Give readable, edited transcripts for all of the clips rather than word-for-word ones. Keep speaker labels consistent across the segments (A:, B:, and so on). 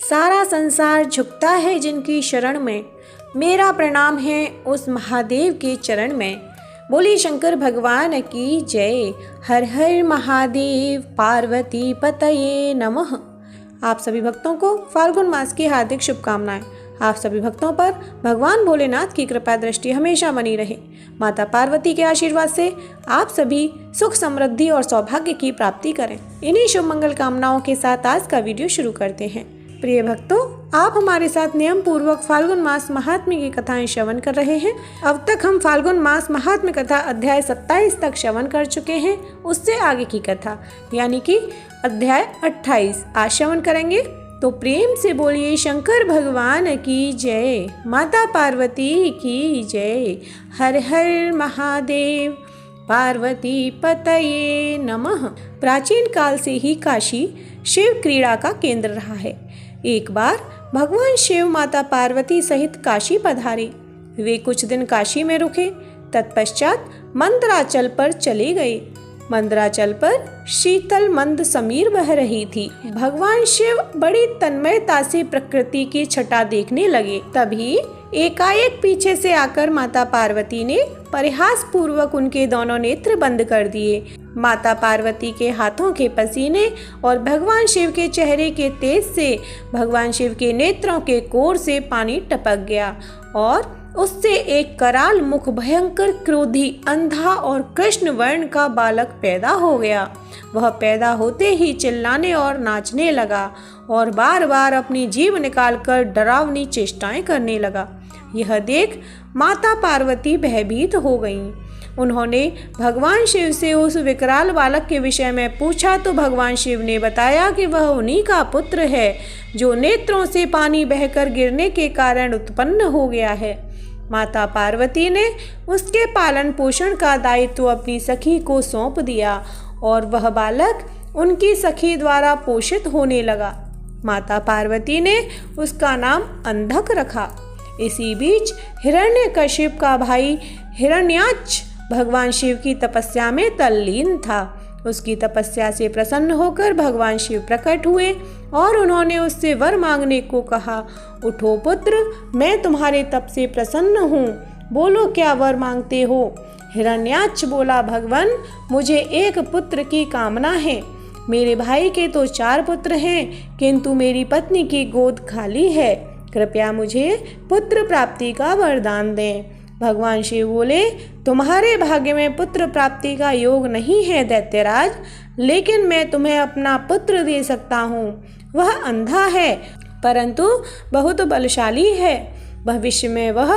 A: सारा संसार झुकता है जिनकी शरण में, मेरा प्रणाम है उस महादेव के चरण में। बोली शंकर भगवान की जय। हर हर महादेव, पार्वती पतये नमः। आप सभी भक्तों को फाल्गुन मास की हार्दिक शुभकामनाएं। आप सभी भक्तों पर भगवान भोलेनाथ की कृपा दृष्टि हमेशा बनी रहे। माता पार्वती के आशीर्वाद से आप सभी सुख, समृद्धि और सौभाग्य की प्राप्ति करें। इन्हीं शुभ मंगल कामनाओं के साथ आज का वीडियो शुरू करते हैं। प्रिय भक्तों, आप हमारे साथ नियम पूर्वक फाल्गुन मास महात्म्य की कथाएं श्रवण कर रहे हैं। अब तक हम फाल्गुन मास महात्म्य कथा अध्याय 27 तक श्रवण कर चुके हैं। उससे आगे की कथा यानी कि अध्याय 28 आज श्रवण करेंगे। तो प्रेम से बोलिए शंकर भगवान की जय, माता पार्वती की जय। हर हर महादेव, पार्वती पतये नमः। प्राचीन काल से ही काशी शिव क्रीड़ा का केंद्र रहा है। एक बार भगवान शिव माता पार्वती सहित काशी पधारे। वे कुछ दिन काशी में रुके। तत्पश्चात मंदराचल पर चले गए। मंदराचल पर शीतल मंद समीर बह रही थी। भगवान शिव बड़ी तन्मयता से प्रकृति की छटा देखने लगे। तभी एकाएक पीछे से आकर माता पार्वती ने परिहास पूर्वक उनके दोनों नेत्र बंद कर दिए। माता पार्वती के हाथों के पसीने और भगवान शिव के चेहरे के तेज से भगवान शिव के नेत्रों के कोर से पानी टपक गया और उससे एक कराल मुख, भयंकर क्रोधी, अंधा और कृष्ण वर्ण का बालक पैदा हो गया। वह पैदा होते ही चिल्लाने और नाचने लगा और बार बार अपनी जीभ निकालकर डरावनी चेष्टाएं करने लगा। यह देख माता पार्वती भयभीत हो गईं। उन्होंने भगवान शिव से उस विकराल बालक के विषय में पूछा तो भगवान शिव ने बताया कि वह उन्हीं का पुत्र है जो नेत्रों से पानी बहकर गिरने के कारण उत्पन्न हो गया है। माता पार्वती ने उसके पालन पोषण का दायित्व अपनी सखी को सौंप दिया और वह बालक उनकी सखी द्वारा पोषित होने लगा। माता पार्वती ने उसका नाम अंधक रखा। इसी बीच हिरण्यकशिप का भाई हिरण्याक्ष भगवान शिव की तपस्या में तल्लीन था। उसकी तपस्या से प्रसन्न होकर भगवान शिव प्रकट हुए और उन्होंने उससे वर मांगने को कहा। उठो पुत्र, मैं तुम्हारे तप से प्रसन्न हूँ, बोलो क्या वर मांगते हो। हिरण्याक्ष बोला, भगवान मुझे एक पुत्र की कामना है। मेरे भाई के तो 4 पुत्र हैं, किंतु मेरी पत्नी की गोद खाली है। कृपया मुझे पुत्र प्राप्ति का वरदान दें। भगवान शिव बोले, तुम्हारे भाग्य में पुत्र प्राप्ति का योग नहीं है दैत्यराज, लेकिन मैं तुम्हें अपना पुत्र दे सकता हूँ। वह अंधा है परंतु बहुत बलशाली है। भविष्य में वह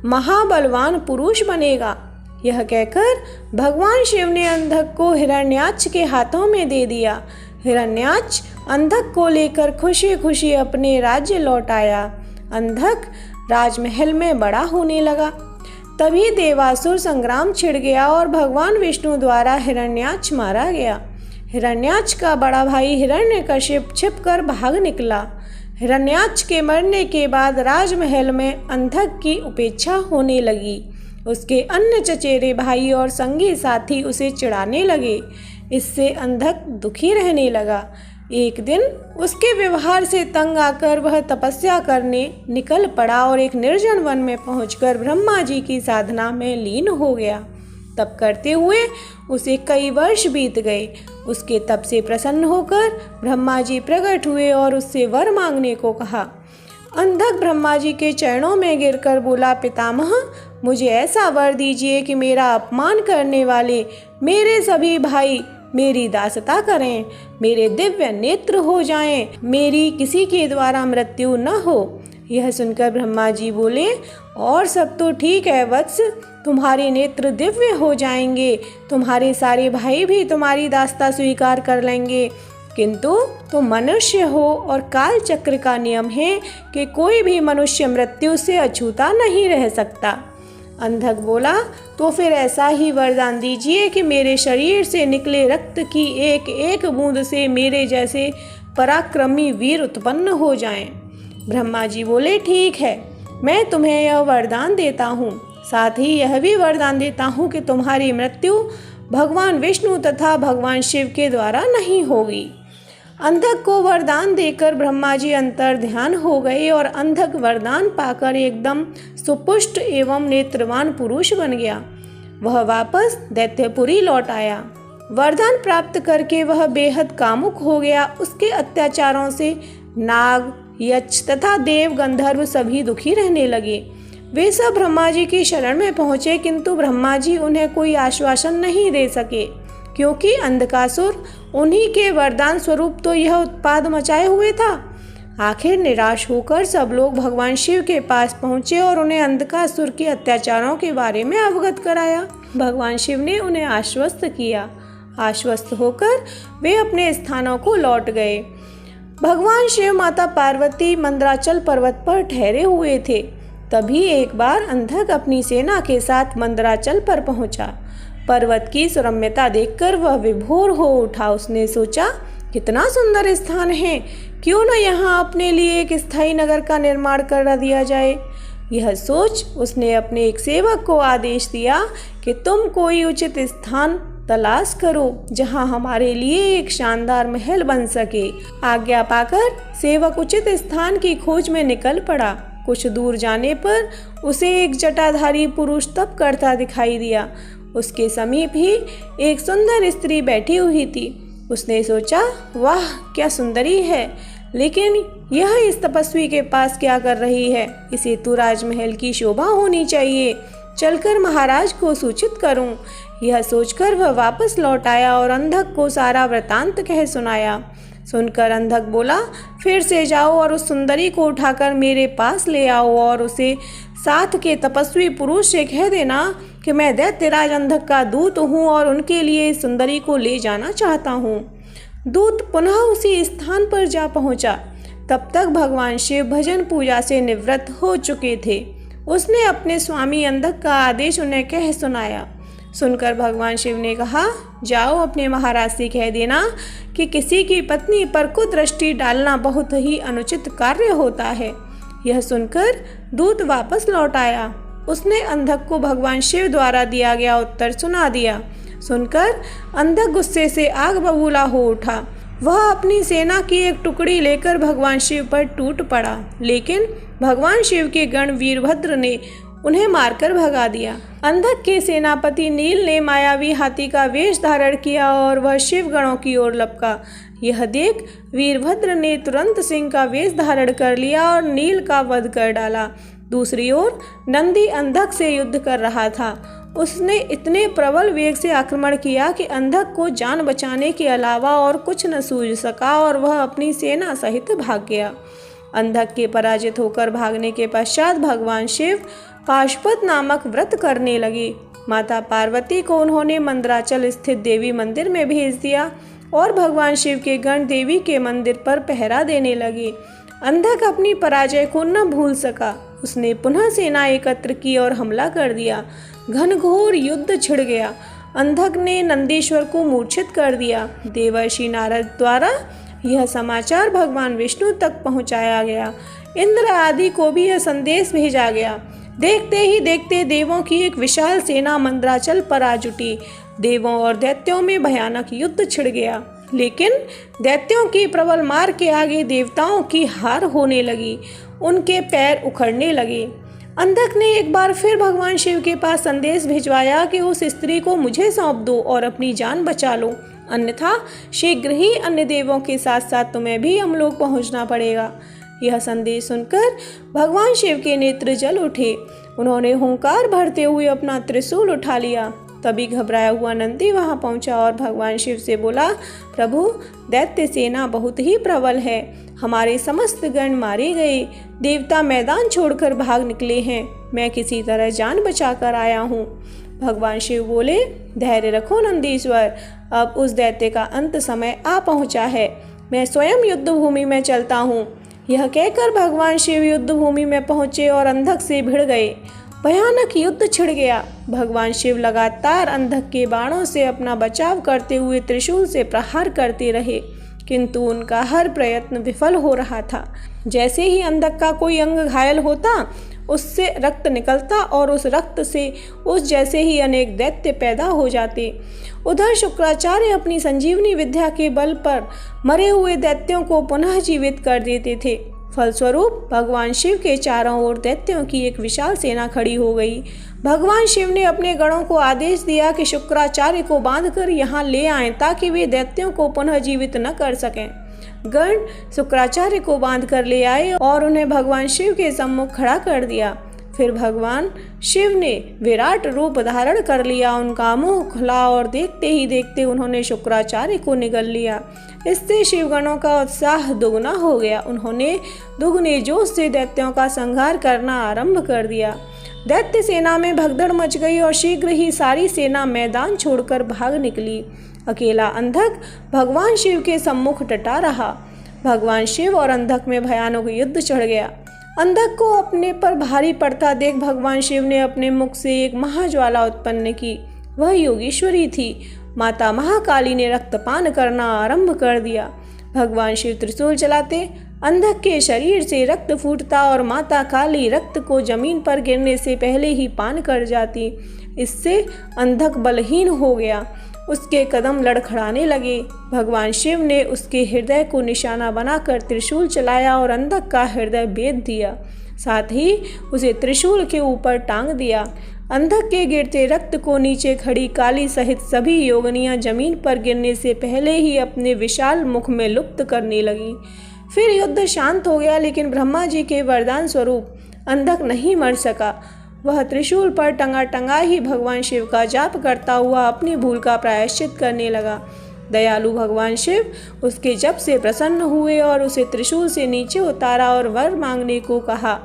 A: महाबलवान पुरुष बनेगा। यह कहकर भगवान शिव ने अंधक को हिरण्याक्ष के हाथों में दे दिया। हिरण्याक्ष अंधक को लेकर खुशी खुशी अपने राज्य लौट आया। अंधक राजमहल में बड़ा होने लगा। तभी देवासुर संग्राम छिड़ गया और भगवान विष्णु द्वारा हिरण्याक्ष मारा गया। हिरण्याक्ष का बड़ा भाई हिरण्यकशिप छिपकर भाग निकला। हिरण्याक्ष के मरने के बाद राजमहल में अंधक की उपेक्षा होने लगी। उसके अन्य चचेरे भाई और संगी साथी उसे चिढ़ाने लगे। इससे अंधक दुखी रहने लगा। एक दिन उसके व्यवहार से तंग आकर वह तपस्या करने निकल पड़ा और एक निर्जन वन में पहुंचकर ब्रह्मा जी की साधना में लीन हो गया। तप करते हुए उसे कई वर्ष बीत गए। उसके तप से प्रसन्न होकर ब्रह्मा जी प्रकट हुए और उससे वर मांगने को कहा। अंधक ब्रह्मा जी के चरणों में गिरकर बोला, पितामह मुझे ऐसा वर दीजिए कि मेरा अपमान करने वाले मेरे सभी भाई मेरी दासता करें, मेरे दिव्य नेत्र हो जाएं, मेरी किसी के द्वारा मृत्यु न हो। यह सुनकर ब्रह्मा जी बोले, और सब तो ठीक है वत्स, तुम्हारे नेत्र दिव्य हो जाएंगे, तुम्हारे सारे भाई भी तुम्हारी दासता स्वीकार कर लेंगे, किंतु तुम मनुष्य हो और काल चक्र का नियम है कि कोई भी मनुष्य मृत्यु से अछूता नहीं रह सकता। अंधक बोला, तो फिर ऐसा ही वरदान दीजिए कि मेरे शरीर से निकले रक्त की एक एक बूंद से मेरे जैसे पराक्रमी वीर उत्पन्न हो जाएं। ब्रह्मा जी बोले, ठीक है, मैं तुम्हें यह वरदान देता हूँ। साथ ही यह भी वरदान देता हूँ कि तुम्हारी मृत्यु भगवान विष्णु तथा भगवान शिव के द्वारा नहीं होगी। अंधक को वरदान देकर ब्रह्मा जी अंतर ध्यान हो गए और अंधक वरदान पाकर एकदम सुपुष्ट एवं नेत्रवान पुरुष बन गया। वह वापस दैत्यपुरी लौट आया। वरदान प्राप्त करके वह बेहद कामुक हो गया। उसके अत्याचारों से नाग, यक्ष तथा देव, गंधर्व सभी दुखी रहने लगे। वे सब ब्रह्मा जी की शरण में पहुँचे, किंतु ब्रह्मा जी उन्हें कोई आश्वासन नहीं दे सके, क्योंकि अंधकासुर उन्हीं के वरदान स्वरूप तो यह उत्पाद मचाए हुए था। आखिर निराश होकर सब लोग भगवान शिव के पास पहुँचे और उन्हें अंधकासुर के अत्याचारों के बारे में अवगत कराया। भगवान शिव ने उन्हें आश्वस्त किया। आश्वस्त होकर वे अपने स्थानों को लौट गए। भगवान शिव माता पार्वती मंदराचल पर्वत पर ठहरे हुए थे। तभी एक बार अंधक अपनी सेना के साथ मंदराचल पर पहुंचा। पर्वत की सुरम्यता देखकर वह विभोर हो उठा। उसने सोचा, कितना सुंदर स्थान है, क्यों न यहाँ अपने लिए एक स्थायी नगर का निर्माण कर दिया जाए। यह सोच उसने अपने एक सेवक को आदेश दिया कि तुम कोई उचित स्थान तलाश करो जहां हमारे लिए एक शानदार महल बन सके। आज्ञा पाकर सेवक उचित स्थान की खोज में निकल पड़ा। कुछ दूर जाने पर उसे एक जटाधारी पुरुष तप करता दिखाई दिया। उसके समीप ही एक सुंदर स्त्री बैठी हुई थी। उसने सोचा, वाह क्या सुंदरी है, लेकिन यह इस तपस्वी के पास क्या कर रही है। इसे तो राजमहल की शोभा होनी चाहिए, चलकर महाराज को सूचित करूं। यह सोचकर वह वापस लौट आया और अंधक को सारा वृतांत कह सुनाया। सुनकर अंधक बोला, फिर से जाओ और उस सुंदरी को उठाकर मेरे पास ले आओ और उसे साथ के तपस्वी पुरुष से कह देना कि मैं दैत्यराज अंधक का दूत हूँ और उनके लिए इस सुंदरी को ले जाना चाहता हूँ। दूत पुनः उसी स्थान पर जा पहुँचा। तब तक भगवान शिव भजन पूजा से निवृत्त हो चुके थे। उसने अपने स्वामी अंधक का आदेश उन्हें कह सुनाया। सुनकर भगवान शिव ने कहा, जाओ अपने महाराज से कह देना कि किसी की पत्नी पर कुदृष्टि डालना बहुत ही अनुचित कार्य होता है। यह सुनकर दूत वापस लौट आया। उसने अंधक को भगवान शिव द्वारा दिया गया उत्तर सुना दिया। सुनकर अंधक गुस्से से आग बबूला हो उठा। वह अपनी सेना की एक टुकड़ी लेकर भगवान शिव पर टूट पड़ा, लेकिन भगवान शिव के गण वीरभद्र ने उन्हें मारकर भगा दिया। अंधक के सेनापति नील ने मायावी हाथी का वेश धारण किया और वह शिव गणों की ओर लपका। यह देख वीरभद्र ने तुरंत सिंह का वेश धारण कर लिया और नील का वध कर डाला। दूसरी ओर नंदी अंधक से युद्ध कर रहा था। उसने इतने प्रबल वेग से आक्रमण किया कि अंधक को जान बचाने के अलावा और कुछ न सूझ सका और वह अपनी सेना सहित भाग गया। अंधक के पराजित होकर भागने के पश्चात भगवान शिव पाशुपत नामक व्रत करने लगे। माता पार्वती को उन्होंने मंदराचल स्थित देवी मंदिर में भेज दिया और भगवान शिव के गण देवी के मंदिर पर पहरा देने लगे। अंधक अपनी पराजय को न भूल सका। उसने पुनः सेना एकत्र की और हमला कर दिया। घनघोर युद्ध छिड़ गया। अंधक ने नंदीश्वर को मूर्छित कर दिया। देवर्षि नारद द्वारा यह समाचार भगवान विष्णु तक पहुंचाया गया। इंद्र आदि को भी यह संदेश भेजा गया। देखते ही देखते देवों की एक विशाल सेना मंदराचल पर आ जुटी। देवों और दैत्यों में भयानक युद्ध छिड़ गया, लेकिन दैत्यों की प्रबल मार के आगे देवताओं की हार होने लगी। उनके पैर उखड़ने लगे। अंधक ने एक बार फिर भगवान शिव के पास संदेश भिजवाया कि उस स्त्री को मुझे सौंप दो और अपनी जान बचा लो, अन्यथा शीघ्र ही अन्य देवों के साथ साथ तुम्हें भी यमलोक पहुंचना पड़ेगा। यह संदेश सुनकर भगवान शिव के नेत्र जल उठे। उन्होंने हुंकार भरते हुए अपना त्रिशूल उठा लिया। तभी घबराया हुआ नंदी वहां पहुंचा और भगवान शिव से बोला, प्रभु, दैत्य सेना बहुत ही प्रबल है। हमारे समस्त गण मारे गए। देवता मैदान छोड़कर भाग निकले हैं। मैं किसी तरह जान बचाकर आया हूँ। भगवान शिव बोले, धैर्य रखो नंदीश्वर, अब उस दैत्य का अंत समय आ पहुँचा है। मैं स्वयं युद्ध भूमि में चलता हूँ। यह कहकर भगवान शिव युद्ध भूमि में पहुँचे और अंधक से भिड़ गए। भयानक युद्ध छिड़ गया। भगवान शिव लगातार अंधक के बाणों से अपना बचाव करते हुए त्रिशूल से प्रहार करते रहे, किंतु उनका हर प्रयत्न विफल हो रहा था। जैसे ही अंधक का कोई अंग घायल होता, उससे रक्त निकलता और उस रक्त से उस जैसे ही अनेक दैत्य पैदा हो जाते। उधर शुक्राचार्य अपनी संजीवनी विद्या के बल पर मरे हुए दैत्यों को पुनः जीवित कर देते थे। फलस्वरूप भगवान शिव के चारों ओर दैत्यों की एक विशाल सेना खड़ी हो गई। भगवान शिव ने अपने गणों को आदेश दिया कि शुक्राचार्य को बांधकर यहाँ ले आएं ताकि वे दैत्यों को पुनः जीवित न कर सकें। गण शुक्राचार्य को बांधकर ले आए और उन्हें भगवान शिव के सम्मुख खड़ा कर दिया। फिर भगवान शिव ने विराट रूप धारण कर लिया। उनका मुंह खुला और देखते ही देखते उन्होंने शुक्राचार्य को निगल लिया। इससे शिवगणों का उत्साह दुगना हो गया। उन्होंने दुगने जोश से दैत्यों का संहार करना आरंभ कर दिया। दैत्य सेना में भगदड़ मच गई और शीघ्र ही सारी सेना मैदान छोड़कर भाग निकली। अकेला अंधक भगवान शिव के सम्मुख डटा रहा। भगवान शिव और अंधक में भयानक युद्ध चढ़ गया। अंधक को अपने पर भारी पड़ता देख भगवान शिव ने अपने मुख से एक महाज्वाला उत्पन्न की। वह योगेश्वरी थी। माता महाकाली ने रक्तपान करना आरंभ कर दिया। भगवान शिव त्रिशूल चलाते, अंधक के शरीर से रक्त फूटता और माता काली रक्त को जमीन पर गिरने से पहले ही पान कर जाती। इससे अंधक बलहीन हो गया। उसके कदम लड़खड़ाने लगे। भगवान शिव ने उसके हृदय को निशाना बनाकर त्रिशूल चलाया और अंधक का हृदय भेद दिया। साथ ही उसे त्रिशूल के ऊपर टांग दिया। अंधक के गिरते रक्त को नीचे खड़ी काली सहित सभी योगिनियां जमीन पर गिरने से पहले ही अपने विशाल मुख में लुप्त करने लगी। फिर युद्ध शांत हो गया, लेकिन ब्रह्मा जी के वरदान स्वरूप अंधक नहीं मर सका। वह त्रिशूल पर टंगा टंगा ही भगवान शिव का जाप करता हुआ अपनी भूल का प्रायश्चित करने लगा। दयालु भगवान शिव उसके जप से प्रसन्न हुए और उसे त्रिशूल से नीचे उतारा और वर मांगने को कहा।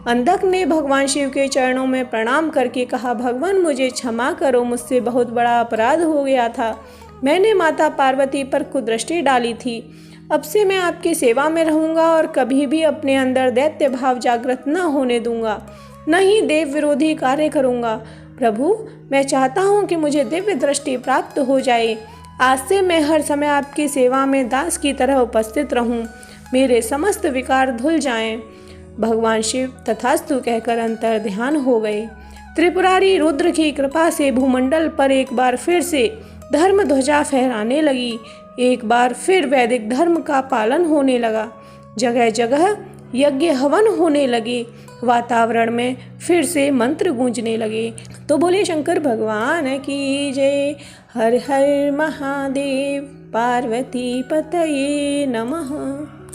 A: अंधक ने भगवान शिव के चरणों में प्रणाम करके कहा, भगवान मुझे क्षमा करो, मुझसे बहुत बड़ा अपराध हो गया था। मैंने माता पार्वती पर कुदृष्टि डाली थी। अब से मैं आपकी सेवा में रहूंगा और कभी भी अपने अंदर दैत्य भाव जागृत न होने दूंगा, न ही देव विरोधी कार्य करूंगा। प्रभु, मैं चाहता हूं कि मुझे दिव्य दृष्टि प्राप्त हो जाए। आज से मैं हर समय आपकी सेवा में दास की तरह उपस्थित रहूं। मेरे समस्त विकार धुल जाएं। भगवान शिव तथास्तु कहकर अंतर ध्यान हो गए। त्रिपुरारी रुद्र की कृपा से भूमंडल पर एक बार फिर से धर्म ध्वजा फहराने लगी। एक बार फिर वैदिक धर्म का पालन होने लगा। जगह जगह यज्ञ हवन होने लगे। वातावरण में फिर से मंत्र गूंजने लगे। तो बोले शंकर भगवान की जय। हर हर महादेव। पार्वती पतये नमः।